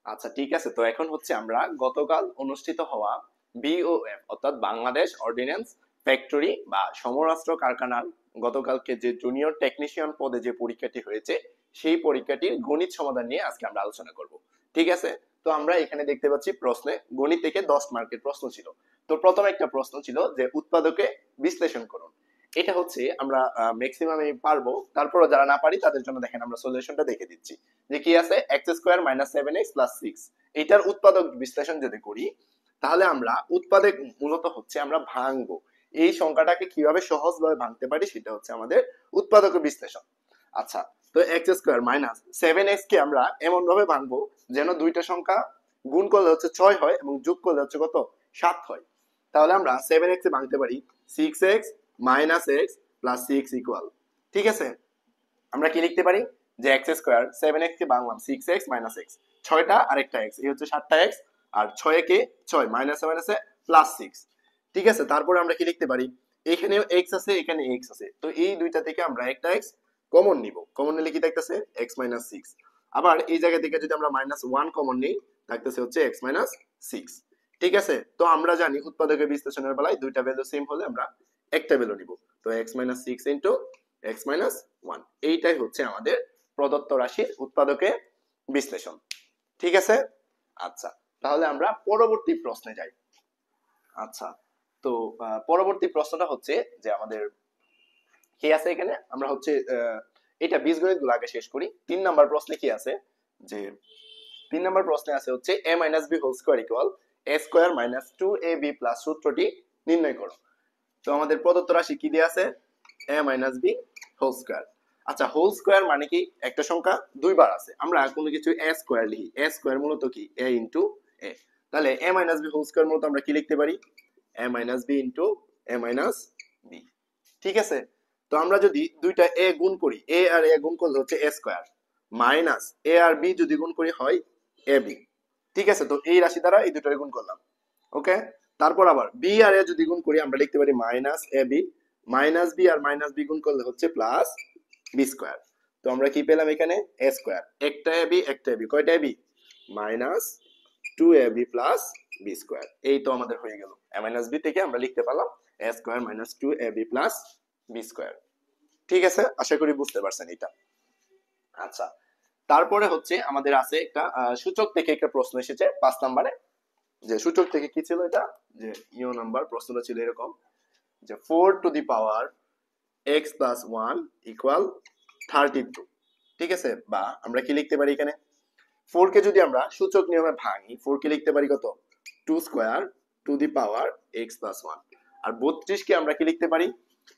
আচ্ছা ঠিক আছে, তো এখন হচ্ছে আমরা গতকাল অনুষ্ঠিত হওয়া বিওএফ অর্থাৎ বাংলাদেশ অর্ডিন্যান্স ফ্যাক্টরি বা সমরাস্ত্র কারখানার গতকালকে যে জুনিয়র টেকনিশিয়ান পদে যে পরীক্ষাটি হয়েছে সেই পরীক্ষাটির গণিত সমাধান নিয়ে আজকে আমরা আলোচনা করব। ঠিক আছে, তো আমরা এখানে দেখতে পাচ্ছি প্রশ্নে গণিত থেকে 10 মার্কের প্রশ্ন ছিল। তো প্রথম একটা প্রশ্ন ছিল যে উৎপাদকে বিশ্লেষণ করুন। এটা হচ্ছে আমরা ম্যাক্সিমাম পারবো, তারপরও যারা না পারি তাদের জন্য দেখেন আমরা সলিউশনটা দেখে দিচ্ছি। যে কি আছে, এক্স স্কোয়ার মাইনাস 7x+6, এটার উৎপাদক বিশ্লেষণ যদি করি তাহলে আমরা উৎপাদক মূলত হচ্ছে আমরা ভাঙবো, এই সংখ্যাটাকে কিভাবে সহজভাবে ভাঙতে পারি সেটা হচ্ছে আমাদের উৎপাদক বিশ্লেষণ। আচ্ছা, তো এক্স স্কোয়ার মাইনাস 7x কে আমরা এমন ভাবে ভাঙবো যেন দুইটা সংখ্যা গুণ করলে হচ্ছে 6 হয় এবং যোগ করলে হচ্ছে কত 7 হয়। তাহলে আমরা 7x এ ভাঙতে পারি 6x minus x plus 6 equal. ঠিক আছে, আমরা কি লিখতে পারি যে এক্স স্কোয়ার 7x কে ভাঙলাম 6x মাইনাস এক্স, 6টা আর একটা এক্স, এই হচ্ছে 7টা এক্স, আর 6 কে 6 মাইনাসে মাইনাসে প্লাস 6। ঠিক আছে, তারপরে আমরা কি লিখতে পারি, এখানেও এক্স আছে এখানে এক্স আছে, তো এই দুইটা থেকে আমরা একটা এক্স কমন নিব, কমন নিলে কি থাকতেছে এক্স মাইনাস 6। আবার এই জায়গা থেকে যদি আমরা -1 কমন নিই থাকতেছে হচ্ছে এক্স মাইনাস 6। ঠিক আছে, তো আমরা জানি উৎপাদকের বিশ্লেষণের বেলায় দুইটা ভ্যালু সেম হলে আমরা একটা ভ্যালু নিব। তো x minus 6 into x minus 1, এইটাই হচ্ছে আমাদের প্রদত্ত রাশির উৎপাদকের বিশ্লেষণ। ঠিক আছে, আচ্ছা তাহলে আমরা পরবর্তী প্রশ্নে যাই। আচ্ছা, তো পরবর্তী প্রশ্নটা হচ্ছে যে আমাদের কি আছে এখানে, আমরা হচ্ছে এটা বীজগণিত গুলো আগে শেষ করি। 3 নম্বর প্রশ্নে কি আছে, যে 3 নম্বর প্রশ্নে আছে হচ্ছে a minus B whole square equal a square minus 2ab plus সূত্রটি নির্ণয় করো। তো আমাদের প্রদত্ত রাশি কি দিয়ে আছে, a minus B whole square. আচ্ছা, হোল স্কোয়ার মানে কি একটা সংখ্যা দুইবার আছে, আমরা কোনো কিছু a স্কোয়ার লিখি, a স্কোয়ার মূলত কি a ইন্টু a, তাহলে a minus B whole square মূলত আমরা কি লিখতে পারি a minus B into a minus B. ঠিক আছে, তো আমরা যদি দুইটা a গুণ করি, a আর a গুণ করলে হচ্ছে a স্কোয়ার, মাইনাস a আর b যদি গুণ করি হয় ab। ঠিক আছে, তো এই রাশি দ্বারা এই দুটোর গুণ করলাম। ওকে, তারপর আবার b আর a যদি গুণ করি আমরা লিখতে পারি মাইনাস ab, মাইনাস b আর মাইনাস b গুণ করলে হচ্ছে প্লাস b স্কোয়ার। তো আমরা কি পেলাম এখানে a স্কোয়ার, একটা ab একটা ab, কয়টা ab minus 2ab plus b square. এই তো আমাদের হয়ে গেল, a মাইনাস b থেকে আমরা লিখতে পারলাম a square minus 2ab plus b square. ঠিক আছে, আশা করি বুঝতে পারছেন এটা। আচ্ছা, তারপরে হচ্ছে আমাদের আছে একটা সূচক থেকে একটা প্রশ্ন এসেছে 5 নম্বরে। যে সূচক থেকে কি ছিল এটা, যে ইও নাম্বার প্রশ্নটা ছিল এরকম যে 4 two the power x plus 1 equal 32। ঠিক আছে, বা আমরা কি লিখতে পারি এখানে 4 কে যদি আমরা সূচক নিয়মে ভাঙি 4 কে লিখতে পারি কত 2 square to the power x plus 1। আর 32 কে আমরা কি লিখতে পারি,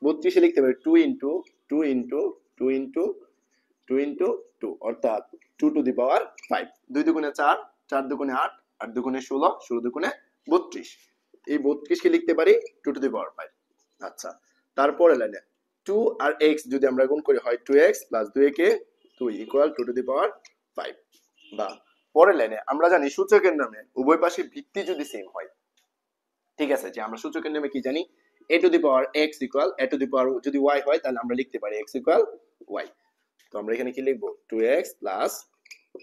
32 এ লিখতে পারি 2 ইন্টু 2 ইন্টু 2 ইন্টু 2 ইন্টু 2, অর্থাৎ 2 টু দি পাওয়ার 5। 2 দুগুণে 4, 4 দুগুণে 8, 8 দুগুণে 16, 16 দুগুণে 32। এই 32 কে লিখতে পারি 2 টু দি পাওয়ার 5। আচ্ছা, তারপরে লাইনে 2 আর x যদি আমরা গুণ করি হয় 2x প্লাস 2 কে 2 ইকুয়াল 2 টু দি পাওয়ার 5। বা পরের লাইনে আমরা জানি সূচকের নামে উভয় পাশে ভিত্তি যদি সেম হয়, ঠিক আছে, যে আমরা সূচকের নামে কি জানি a to the power x equal a to the power যদি y হয় তাহলে আমরা লিখতে পারি x ইকুয়াল y। তো আমরা এখানে কি লিখবো 2x প্লাস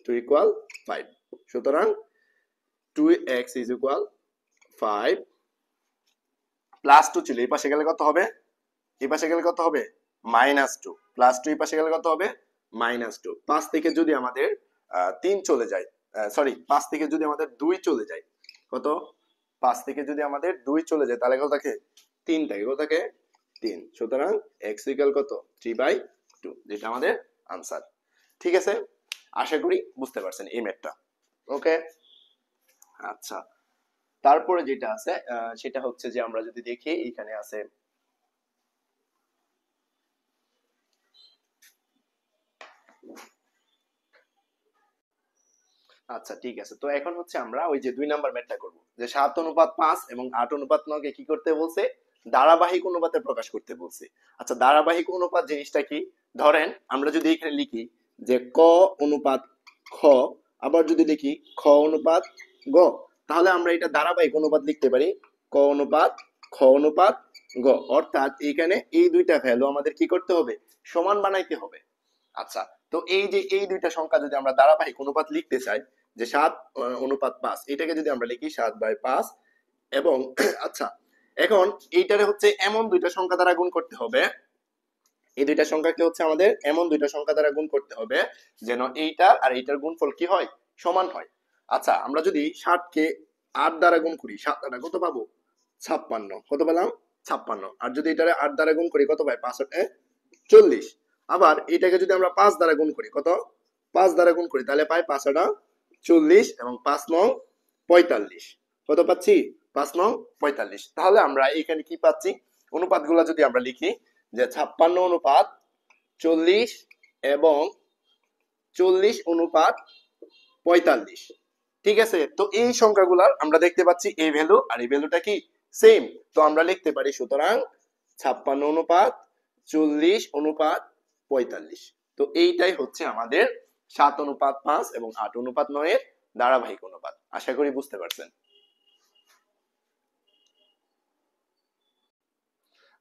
2 ইকুয়াল 5। সুতরাং 2x ইজ ইকুয়াল 5 প্লাস 2 ছিল, এই পাশে গেলে কত হবে, এই পাশে গেলে কত হবে -2, প্লাস 2 এই পাশে গেলে কত হবে -2। 5 থেকে যদি আমাদের 3 চলে যায়, সরি 5 থেকে যদি আমাদের 2 চলে যায়, কত 5 থেকে যদি আমাদের 2 চলে যায় তাহলে কত থাকে 3 থাকে, কত থাকে 3। সুতরাং x ইকুয়াল কত 3/2, যেটা আমাদের আনসার। ঠিক আছে, আশা করি বুঝতে পারছেন এই ম্যাথটা। ওকে, আচ্ছা তারপরে যেটা আছে সেটা হচ্ছে যে আমরা যদি দেখি এখানে আছে আচ্ছা ঠিক আছে, তো এখন হচ্ছে আমরা ওই যে 2 নাম্বার ম্যাথটা করব, যে 7:5 এবং 8:9 কে কি করতে বলছে ধারাবাহিক অনুপাতে প্রকাশ করতে বলছে। আচ্ছা, ধারাবাহিক অনুপাত জিনিসটা কি, ধরেন আমরা যদি এখানে লিখি যে ক অনুপাত খ, আবার যদি লিখি খ অনুপাত গ, তাহলে আমরা এটা ধারাবাহিক অনুপাত লিখতে পারি ক অনুপাত খ অনুপাত গ, অর্থাৎ এখানে এই দুইটা ভ্যালু আমাদের কি করতে হবে সমান বানাইতে হবে। আচ্ছা, তো এই যে এই দুইটা সংখ্যা যদি আমরা ধারাবাহিক অনুপাত লিখতে চাই যে 7:5, এটাকে যদি আমরা লিখি 7/5 এবং আচ্ছা এখন এইটারে হচ্ছে এমন দুইটা সংখ্যা দ্বারা গুণ করতে হবে, এই দুইটা সংখ্যাকে হচ্ছে আমাদের এমন দুইটা সংখ্যা দ্বারা গুণ করতে হবে যেন এইটার আর এইটার গুণফল কি হয়, সমান হয়। আচ্ছা আমরা যদি 60 কে 8 দ্বারা গুণ করি, 7 দ্বারা কত পাবো, 56। কত পেলাম, 56। আর যদি এটারে 8 দ্বারা গুণ করি কত পাই, 5/8 40। আবার এটাকে যদি আমরা 5 দ্বারা গুণ করি, কত, 5 দ্বারা গুণ করি, তাহলে পাই 5/8 40 এবং 5×9 = 45। কত পাচ্ছি, 5×9 = 45। তাহলে আমরা এখানে কি পাচ্ছি, অনুপাতগুলো যদি আমরা লিখি যে 56:40 এবং 40:45। ঠিক আছে, তো এই সংখ্যাগুলার আমরা দেখতে পাচ্ছি এই ভ্যালু আর এই ভ্যালুটা কি সেম। তো আমরা লিখতে পারি সুতরাং 56:40:45। তো এইটাই হচ্ছে আমাদের 7:5 এবং 8:9 এর ধারাবাহিক অনুপাত। আশা করি বুঝতে পারছেন।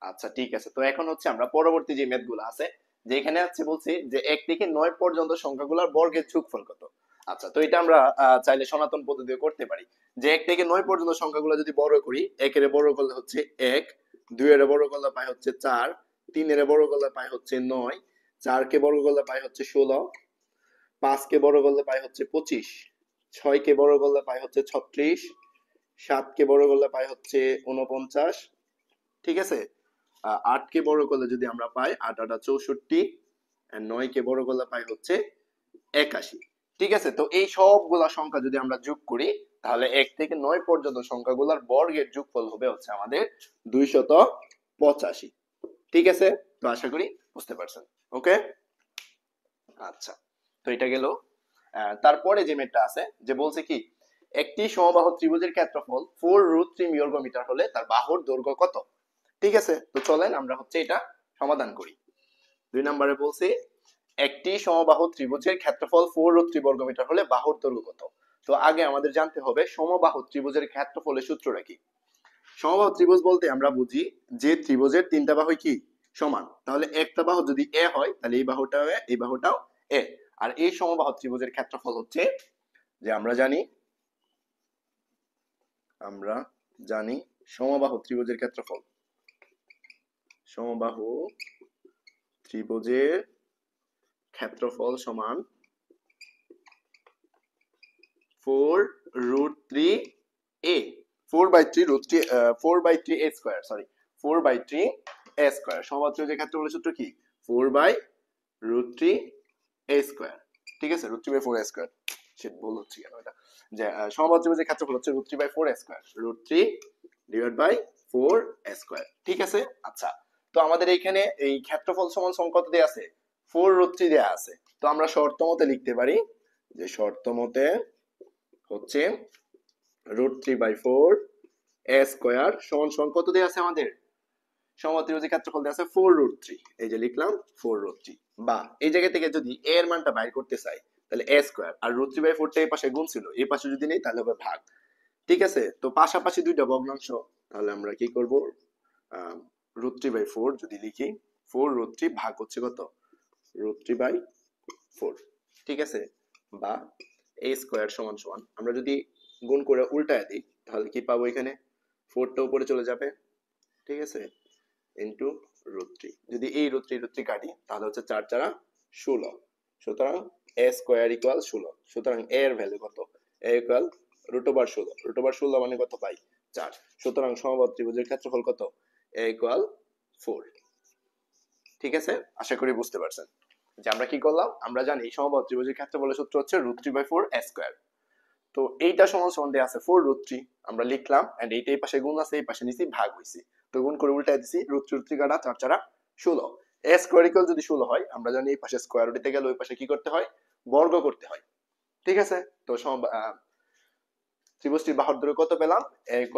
আচ্ছা ঠিক আছে, তো এখন হচ্ছে আমরা পরবর্তী যে ম্যাথ গুলো আছে, যে এখানে আছে বলছি যে 1 থেকে 9 পর্যন্ত সংখ্যাগুলোর বর্গের যোগফল কত। আচ্ছা তো এটা আমরা চাইলে সনাতন পদ্ধতিতে করতে পারি, যে 1 থেকে 9 পর্যন্ত সংখ্যাগুলো যদি বর্গ করি, 1 এর বর্গ করলে হচ্ছে 1, 2 এর বর্গ করলে পাই হচ্ছে 4, 3 এর বর্গ করলে পাই হচ্ছে 9, 4 কে বর্গ করলে পাই হচ্ছে 16, 5 কে বর্গ করলে পাই হচ্ছে 25, 6 কে বর্গ করলে পাই হচ্ছে 36, 7 কে বর্গ করলে পাই হচ্ছে 49। ঠিক আছে, 8 কে বড় করলে যদি আমরা পাই 8×8 = 64, আর 9 কে বড় করলে পাই হচ্ছে 81। ঠিক আছে, তো এই সবগুলা সংখ্যা যদি আমরা যোগ করি, তাহলে 1 থেকে 9 পর্যন্ত সংখ্যাগুলোর বর্গের যোগফল হবে হচ্ছে আমাদের 285। ঠিক আছে, তো আশা করি বুঝতে পারছেন। ওকে, আচ্ছা তো এটা গেল। তারপরে যে ম্যাথটা আছে, যে বলছে কি একটি সমবাহু ত্রিভুজের ক্ষেত্রফল 4√3 বর্গ মিটার হলে তার বাহুর দৈর্ঘ্য কত। ঠিক আছে, তো চলেন আমরা হচ্ছে এটা সমাধান করি। 2 নম্বরে বলছি একটি সমবাহু ত্রিভুজের ক্ষেত্রফল 4√3 বর্গমিটার হলে বাহুর দৈর্ঘ্য কত। তো আগে আমাদের জানতে হবে সমবাহু ত্রিভুজের ক্ষেত্রফলের সূত্রটা কি। সমবাহু ত্রিভুজ বলতে আমরা বুঝি যে ত্রিভুজের তিনটা বাহু কি সমান, তাহলে একটা বাহু যদি এ হয় তাহলে এই বাহুটাও এ, এই বাহুটাও এ। আর এই সমবাহু ত্রিভুজের ক্ষেত্রফল হচ্ছে, যে আমরা জানি সমবাহু ত্রিভুজের ক্ষেত্রফল, সমবাহু ত্রিভুজের ক্ষেত্রফল সমান 4√3a, 4/3 সরি 4/3a²। সমবাহু ত্রিভুজের ক্ষেত্রফলের সূত্র কি, 4/√3a²। ঠিক আছে, √3/4a², সেটা ভুল হচ্ছে কেন এটা, যে সমবাহু ত্রিভুজের ক্ষেত্রফল হচ্ছে √3/4a², √3/4a²। ঠিক আছে, আচ্ছা তো আমাদের এইখানে এই ক্ষেত্রফল সমান সংখ্যা কত দেয়া আছে, 4√3 দেয়া আছে। তো আমরা শর্ত মতে লিখতে পারি, যে শর্ত মতে হচ্ছে √3/4a² সমান সমান কত দেয়া আছে আমাদের, সমবাহু ত্রিভুজের ক্ষেত্রফল দেয়া আছে 4√3, এই যে লিখলাম 4√3। বা এই জায়গা থেকে যদি a এর মানটা বাইর করতে চাই, তাহলে a² আর √3/4টা এই পাশে গুণ ছিল, এই পাশে যদি নেই তাহলে হবে ভাগ। ঠিক আছে, তো পাশাপাশি দুইটা ভগ্নাংশ, তাহলে আমরা কি করব, √3/4 যদি লিখি, 4√3 ভাগ হচ্ছে কত, √3/4। ঠিক আছে, বা a² সমান সমান আমরা যদি গুণ করে উল্টায় দিই, তাহলে কি পাবো, এখানে 4টা উপরে চলে যাবে। ঠিক আছে, ইন্টু √3, যদি এই √3 কাটি তাহলে হচ্ছে 4×4 = 16। সুতরাং a² = 16। সুতরাং a এর ভ্যালু কত, a = √16, √16 মানে কত পাই, 4। সুতরাং সমবাহু ত্রিভুজের ক্ষেত্রফল কত, a = 4। ঠিক আছে, আশা করি বুঝতে পারছেন যে আমরা কি করলাম। আমরা জানি সমবাহু ত্রিভুজের ক্ষেত্রফলের সূত্র হচ্ছে √3/4a²। তো এইটা সমান সমান দেয়া আছে 4√3, আমরা লিখলাম, এন্ড এইটা এই পাশে গুণ আছে, এই পাশে নিছি ভাগ হইছে, তো গুণ করে উল্টায় দিছি, √3 কাটা 4×4 = 16। a² যদি 16 হয়, আমরা জানি এই পাশে স্কয়ার রুট দিতে গেলে ওই পাশে কি করতে হয়, বর্গ করতে হয়। ঠিক আছে, তো ত্রিভুজটির বাহুর দৈর্ঘ্য কত পেলাম, a =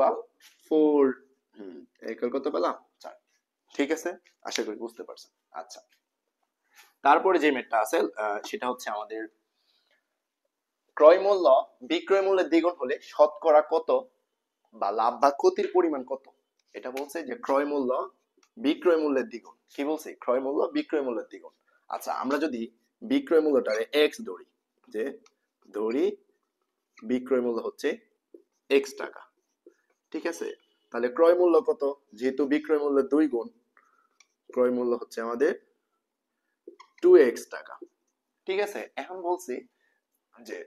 4, a = কত পেলাম, 4। ঠিক আছে, আশা করি বুঝতে পারছেন। আচ্ছা তারপরে যে ম্যাথটা আছে, সেটা হচ্ছে আমাদের ক্রয় মূল্য বিক্রয় মূল্যের দ্বিগুণ হলে শতকরা কত বা লাভ বা ক্ষতির পরিমাণ কত। এটা বলছে যে ক্রয় মূল্য বিক্রয় মূল্যের দ্বিগুণ, কি বলছে, ক্রয় মূল্য বিক্রয় মূল্যের দ্বিগুণ। আচ্ছা আমরা যদি বিক্রয় মূল্যটারে x ধরি, যে ধরি বিক্রয় মূল্য হচ্ছে x টাকা। ঠিক আছে, তাহলে ক্রয় মূল্য কত? যেহেতু বিক্রয় মূল্য 2 গুণ, ক্রয় মূল্য হচ্ছে আমাদের 2x টাকা। ঠিক আছে, এখন বলছি যে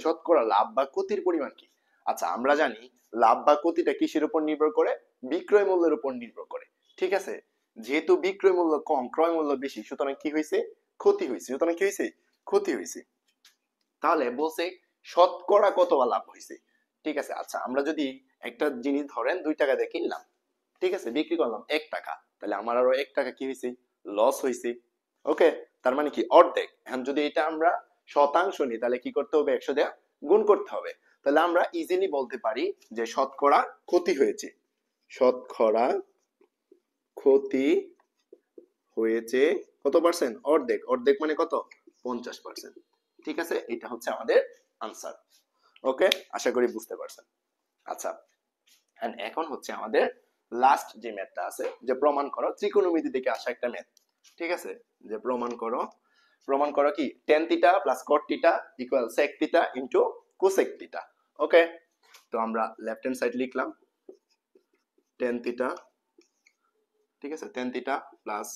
শতকরা লাভ বা ক্ষতির পরিমাণ কি। আচ্ছা, আমরা জানি লাভ বা ক্ষতিটা কিসের উপর নির্ভর করে? বিক্রয় মূল্যের উপর নির্ভর করে। ঠিক আছে, যেহেতু বিক্রয় মূল্য কম, ক্রয় মূল্য বেশি, সুতরাং কি হয়েছে? ক্ষতি হয়েছে। সুতরাং কি হয়েছে? ক্ষতি হয়েছে। তাহলে বলছে শতকরা কত বা লাভ হয়েছে। ঠিক আছে, আচ্ছা আমরা যদি একটা জিনিস ধরেন 2 টাকা দিয়ে কিনলাম, ঠিক আছে, বিক্রি করলাম 1 টাকা, তাহলে আমার আরো 1 টাকা কি হয়েছে? লস হয়েছে। ওকে, তার মানে কি? অর্ধেক। এখন যদি এটা আমরা শতাংশ নিই, তাহলে কি করতে হবে? 100 দিয়ে গুণ করতে হবে। তাহলে আমরা ইজিলি বলতে পারি যে শতকরা ক্ষতি হয়েছে। শতকরা ক্ষতি হয়েছে কত পার্সেন্ট? অর্ধেক। অর্ধেক মানে কত? 50%। ঠিক আছে, এটা হচ্ছে আমাদের আনসার। ওকে, আশা করি বুঝতে পারছেন। আচ্ছা, এন্ড এখন হচ্ছে আমাদের লাস্ট যে ম্যাথটা আছে, যে প্রমাণ করো, ত্রিকোণমিতি থেকে আসা একটা ম্যাথ। ঠিক আছে, যে প্রমাণ করো, প্রমাণ করো কি tan theta plus cot theta equal sec theta into cosec theta. Okay, তো আমরা লেফট হ্যান্ড সাইড লিখলাম tan থিটা, ঠিক আছে, tan theta plus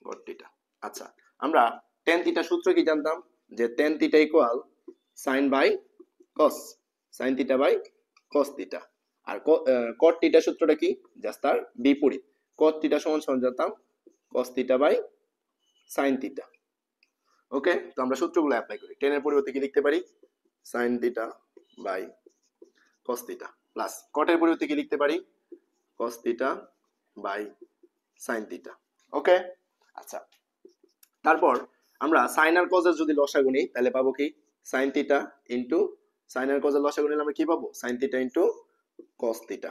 cot theta. আচ্ছা, আমরা tan থিটা সূত্র কি জানতাম? যে tan theta equal sin by cos, sin theta by cos theta. আর cot থিটা সূত্রটা কি? জাস্ট তার বিপরীত। cot থিটা সমান সমান জানতাম cos theta by sin theta. Okay, তো আমরা সূত্রগুলো অ্যাপ্লাই করি। tan এর পরিবর্তে কি লিখতে পারি? sin theta by cos theta plus cot এর পরিবর্তে কি লিখতে পারি? cos theta by sin theta. Okay, আচ্ছা, তারপর আমরা sin আর cos এর যদি লসাগু নিই, তাহলে পাবো কি? sin থিটা ইনটু sin আর cos এর লসাগু নিলে আমরা কি পাবো? sin theta into cos theta.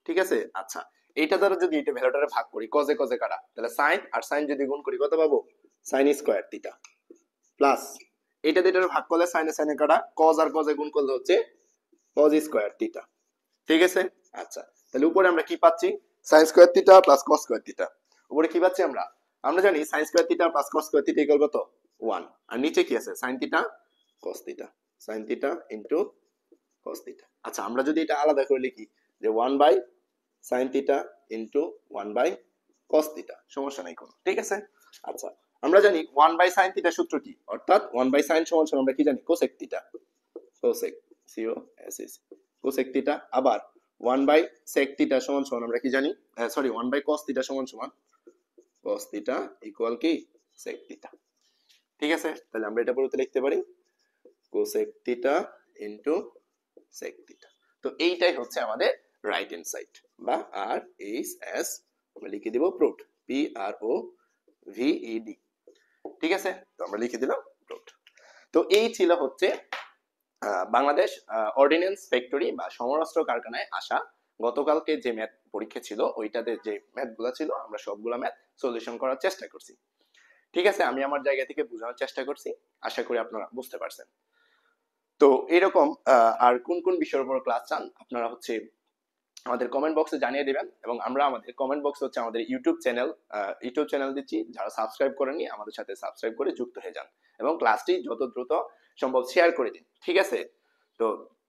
ঠিক আছে, আচ্ছা এইটা দ্বারা যদি এটা ভ্যালুটারে ভাগ করি, cos এ cos এ কাটা, তাহলে sin আর sin যদি গুণ করি কত পাবো? sin স্কয়ার থিটা প্লাস এটা দিয়ে এটারে ভাগ করলে sin এ sin এ কাটা, cos আর cos এ গুণ করলে হচ্ছে cos স্কয়ার থিটা। ঠিক আছে, আচ্ছা তাহলে উপরে আমরা কি পাচ্ছি? sin square theta plus cos square theta. উপরে কি পাচ্ছি আমরা? আমরা জানি sin square theta plus cos square theta equal কত? 1। আর নিচে কি আছে? sin theta cos theta, sin theta into cos theta. আচ্ছা, আমরা যদি এটা আলাদা করে লিখি যে 1 by sin theta into 1 by cos theta, সমস্যা নাই কোনো। ঠিক আছে, আচ্ছা আমরা জানি 1 বাই sin থিটা সূত্র কি, অর্থাৎ 1 বাই sin সমান সমান আমরা কি জানি? cosec theta, cosec cosec theta. আবার 1 বাই sec থিটা সমান সমান আমরা কি জানি? সরি, 1 বাই cos থিটা সমান সমান cos থিটা ইকুয়াল কি? sec theta. ঠিক আছে, তাহলে আমরা এটা পরিবর্তে লিখতে পারি cosec theta into sec theta. তো এইটাই হচ্ছে আমাদের রাইট হ্যান্ড সাইড বা আর এইচ এস, আমরা লিখে দিব প্রুফড, পি আর ও ভি ই ডি। ঠিক আছে, তো আমরা লিখে দিলাম প্রুফড। তো এই ছিল হচ্ছে বাংলাদেশ অর্ডিন্যান্স ফ্যাক্টরি বা সমরাস্ত্র কারখানায় আসা গতকালকে যে ম্যাথ পরীক্ষা ছিল, ওইটাতে যে ম্যাথগুলো ছিল আমরা সবগুলো ম্যাথ সলিউশন করার চেষ্টা করছি। ঠিক আছে, আমি আমার জায়গা থেকে বোঝানোর চেষ্টা করছি, আশা করি আপনারা বুঝতে পারছেন। তো এরকম আর কোন কোন বিষয়ের উপর ক্লাস চান আপনারা হচ্ছে আমাদের কমেন্ট বক্সে জানিয়ে দিবেন, এবং আমরা আমাদের কমেন্ট বক্সে হচ্ছে আমাদের ইউটিউব চ্যানেল দিচ্ছি, যারা সাবস্ক্রাইব করেননি আমাদের সাথে সাবস্ক্রাইব করে যুক্ত হয়ে যান, এবং ক্লাসটি যত দ্রুত সম্ভব শেয়ার করে দিন। ঠিক আছে, তো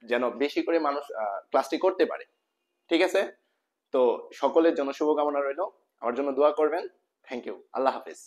যেন বেশি করে মানুষ ক্লাসটি করতে পারে। ঠিক আছে, তো সকলের জন্য শুভকামনা রইল, আমার জন্য দোয়া করবেন। থ্যাংক ইউ, আল্লাহ হাফেজ।